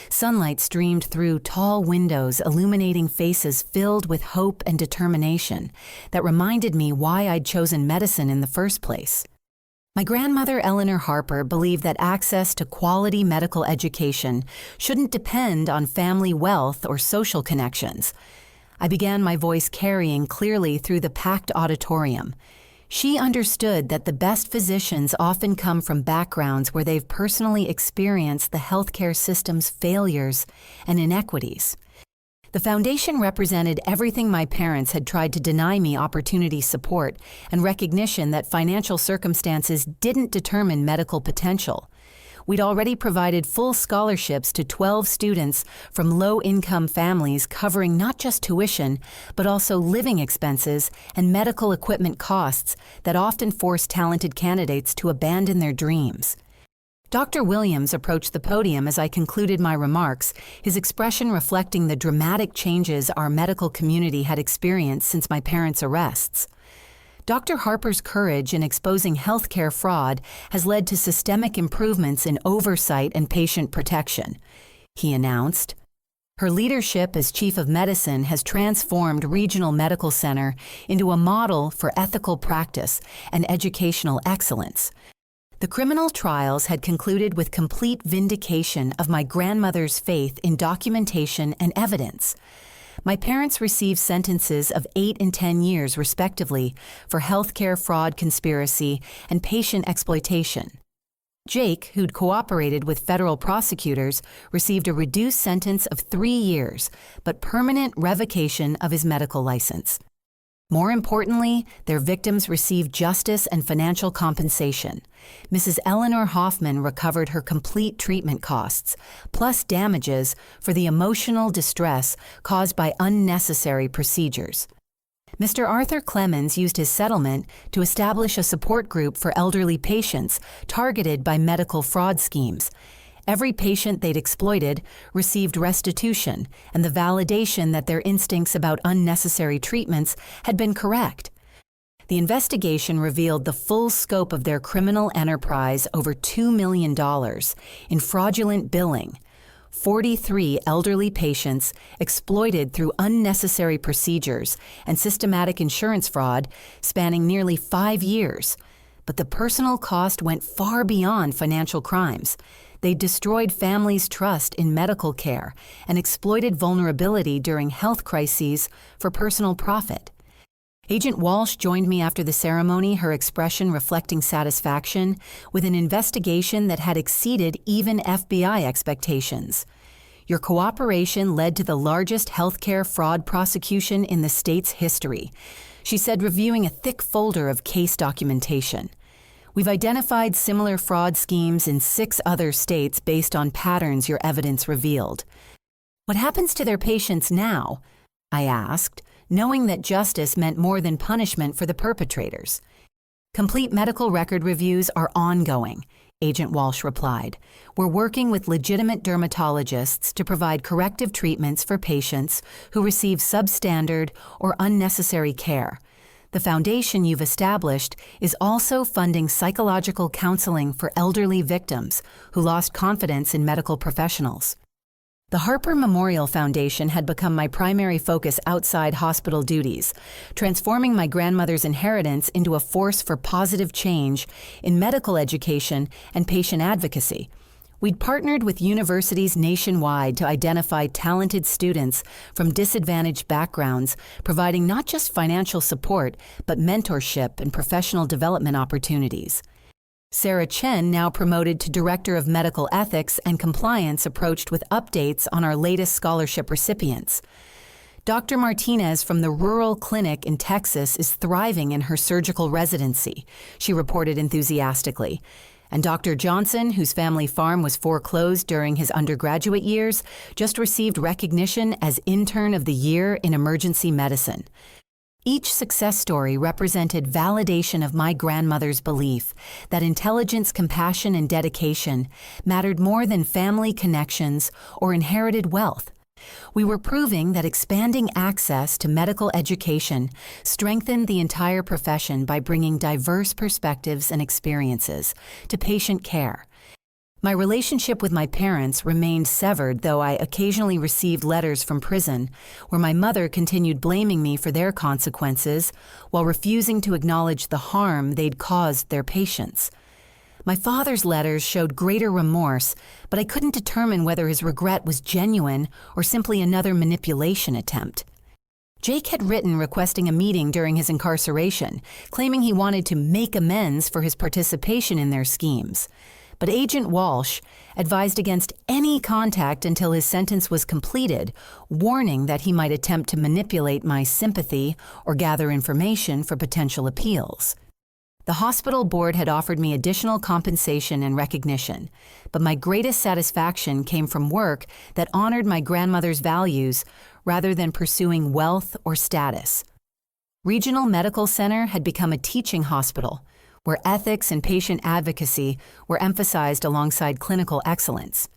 Sunlight streamed through tall windows, illuminating faces filled with hope and determination that reminded me why I'd chosen medicine in the first place. My grandmother, Eleanor Harper, believed that access to quality medical education shouldn't depend on family wealth or social connections. I began my voice carrying clearly through the packed auditorium. She understood that the best physicians often come from backgrounds where they've personally experienced the healthcare system's failures and inequities. The foundation represented everything my parents had tried to deny me: opportunity, support, and recognition that financial circumstances didn't determine medical potential. We'd already provided full scholarships to 12 students from low-income families, covering not just tuition, but also living expenses and medical equipment costs that often force talented candidates to abandon their dreams. Dr. Williams approached the podium as I concluded my remarks, his expression reflecting the dramatic changes our medical community had experienced since my parents' arrests. Dr. Harper's courage in exposing healthcare fraud has led to systemic improvements in oversight and patient protection, he announced. Her leadership as chief of medicine has transformed Regional Medical Center into a model for ethical practice and educational excellence. The criminal trials had concluded with complete vindication of my grandmother's faith in documentation and evidence. My parents received sentences of 8 and 10 years, respectively, for healthcare fraud, conspiracy, and patient exploitation. Jake, who'd cooperated with federal prosecutors, received a reduced sentence of 3 years, but permanent revocation of his medical license. More importantly, their victims received justice and financial compensation. Mrs. Eleanor Hoffman recovered her complete treatment costs, plus damages for the emotional distress caused by unnecessary procedures. Mr. Arthur Clemens used his settlement to establish a support group for elderly patients targeted by medical fraud schemes. Every patient they'd exploited received restitution and the validation that their instincts about unnecessary treatments had been correct. The investigation revealed the full scope of their criminal enterprise: over $2 million in fraudulent billing. 43 elderly patients exploited through unnecessary procedures and systematic insurance fraud spanning nearly 5 years. But the personal cost went far beyond financial crimes. They destroyed families' trust in medical care and exploited vulnerability during health crises for personal profit. Agent Walsh joined me after the ceremony, her expression reflecting satisfaction with an investigation that had exceeded even FBI expectations. Your cooperation led to the largest healthcare fraud prosecution in the state's history, she said, reviewing a thick folder of case documentation. We've identified similar fraud schemes in 6 other states based on patterns your evidence revealed. What happens to their patients now? I asked, knowing that justice meant more than punishment for the perpetrators. Complete medical record reviews are ongoing, Agent Walsh replied. We're working with legitimate dermatologists to provide corrective treatments for patients who receive substandard or unnecessary care. The foundation you've established is also funding psychological counseling for elderly victims who lost confidence in medical professionals. The Harper Memorial Foundation had become my primary focus outside hospital duties, transforming my grandmother's inheritance into a force for positive change in medical education and patient advocacy. We'd partnered with universities nationwide to identify talented students from disadvantaged backgrounds, providing not just financial support, but mentorship and professional development opportunities. Sarah Chen, now promoted to Director of Medical Ethics and Compliance, approached with updates on our latest scholarship recipients. Dr. Martinez from the rural clinic in Texas is thriving in her surgical residency, she reported enthusiastically. And Dr. Johnson, whose family farm was foreclosed during his undergraduate years, just received recognition as Intern of the Year in Emergency Medicine. Each success story represented validation of my grandmother's belief that intelligence, compassion, and dedication mattered more than family connections or inherited wealth. We were proving that expanding access to medical education strengthened the entire profession by bringing diverse perspectives and experiences to patient care. My relationship with my parents remained severed, though I occasionally received letters from prison where my mother continued blaming me for their consequences while refusing to acknowledge the harm they'd caused their patients. My father's letters showed greater remorse, but I couldn't determine whether his regret was genuine or simply another manipulation attempt. Jake had written requesting a meeting during his incarceration, claiming he wanted to make amends for his participation in their schemes. But Agent Walsh advised against any contact until his sentence was completed, warning that he might attempt to manipulate my sympathy or gather information for potential appeals. The hospital board had offered me additional compensation and recognition, but my greatest satisfaction came from work that honored my grandmother's values rather than pursuing wealth or status. Regional Medical Center had become a teaching hospital, where ethics and patient advocacy were emphasized alongside clinical excellence.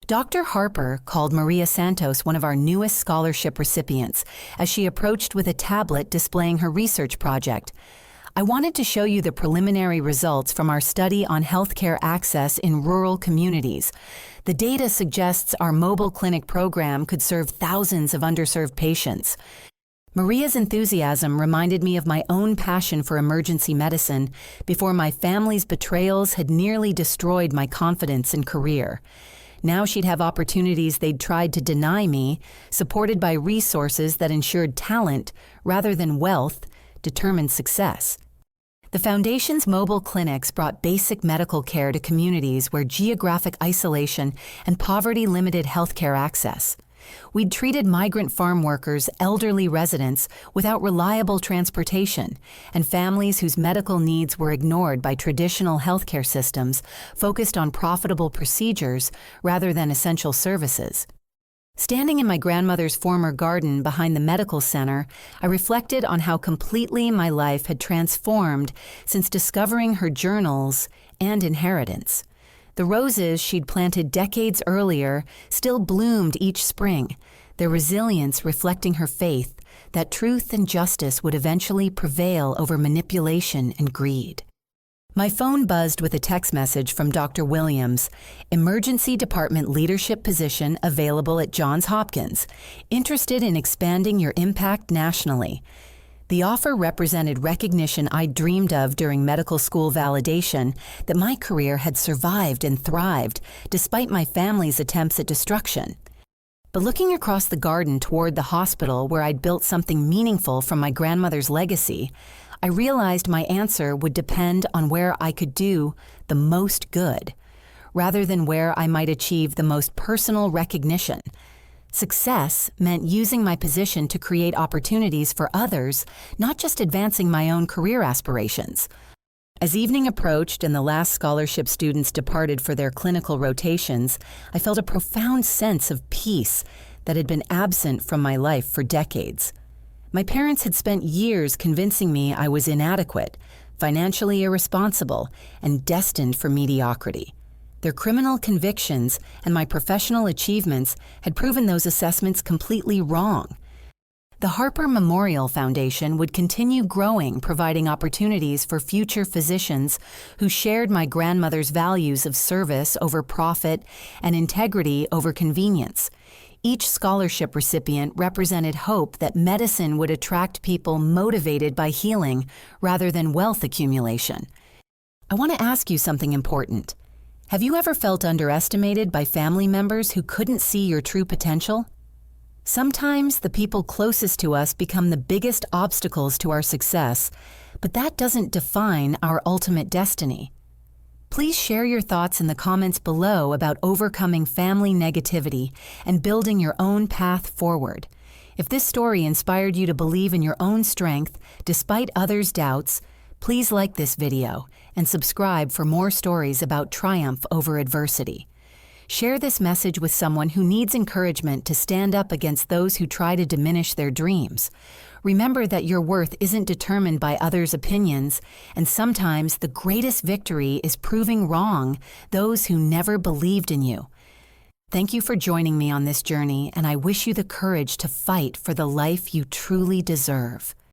Dr. Harper called Maria Santos one of our newest scholarship recipients as she approached with a tablet displaying her research project. I wanted to show you the preliminary results from our study on healthcare access in rural communities. The data suggests our mobile clinic program could serve thousands of underserved patients. Maria's enthusiasm reminded me of my own passion for emergency medicine before my family's betrayals had nearly destroyed my confidence and career. Now she'd have opportunities they'd tried to deny me, supported by resources that ensured talent rather than wealth determined success. The Foundation's mobile clinics brought basic medical care to communities where geographic isolation and poverty limited healthcare access. We'd treated migrant farm workers, elderly residents without reliable transportation, and families whose medical needs were ignored by traditional healthcare systems focused on profitable procedures rather than essential services. Standing in my grandmother's former garden behind the medical center, I reflected on how completely my life had transformed since discovering her journals and inheritance. The roses she'd planted decades earlier still bloomed each spring, their resilience reflecting her faith that truth and justice would eventually prevail over manipulation and greed. My phone buzzed with a text message from Dr. Williams, emergency department leadership position available at Johns Hopkins, interested in expanding your impact nationally. The offer represented recognition I dreamed of during medical school validation that my career had survived and thrived despite my family's attempts at destruction. But looking across the garden toward the hospital where I'd built something meaningful from my grandmother's legacy, I realized my answer would depend on where I could do the most good, rather than where I might achieve the most personal recognition. Success meant using my position to create opportunities for others, not just advancing my own career aspirations. As evening approached and the last scholarship students departed for their clinical rotations, I felt a profound sense of peace that had been absent from my life for decades. My parents had spent years convincing me I was inadequate, financially irresponsible, and destined for mediocrity. Their criminal convictions and my professional achievements had proven those assessments completely wrong. The Harper Memorial Foundation would continue growing, providing opportunities for future physicians who shared my grandmother's values of service over profit and integrity over convenience. Each scholarship recipient represented hope that medicine would attract people motivated by healing rather than wealth accumulation. I want to ask you something important. Have you ever felt underestimated by family members who couldn't see your true potential? Sometimes the people closest to us become the biggest obstacles to our success, but that doesn't define our ultimate destiny. Please share your thoughts in the comments below about overcoming family negativity and building your own path forward. If this story inspired you to believe in your own strength despite others' doubts, please like this video and subscribe for more stories about triumph over adversity. Share this message with someone who needs encouragement to stand up against those who try to diminish their dreams. Remember that your worth isn't determined by others' opinions, and sometimes the greatest victory is proving wrong those who never believed in you. Thank you for joining me on this journey, and I wish you the courage to fight for the life you truly deserve.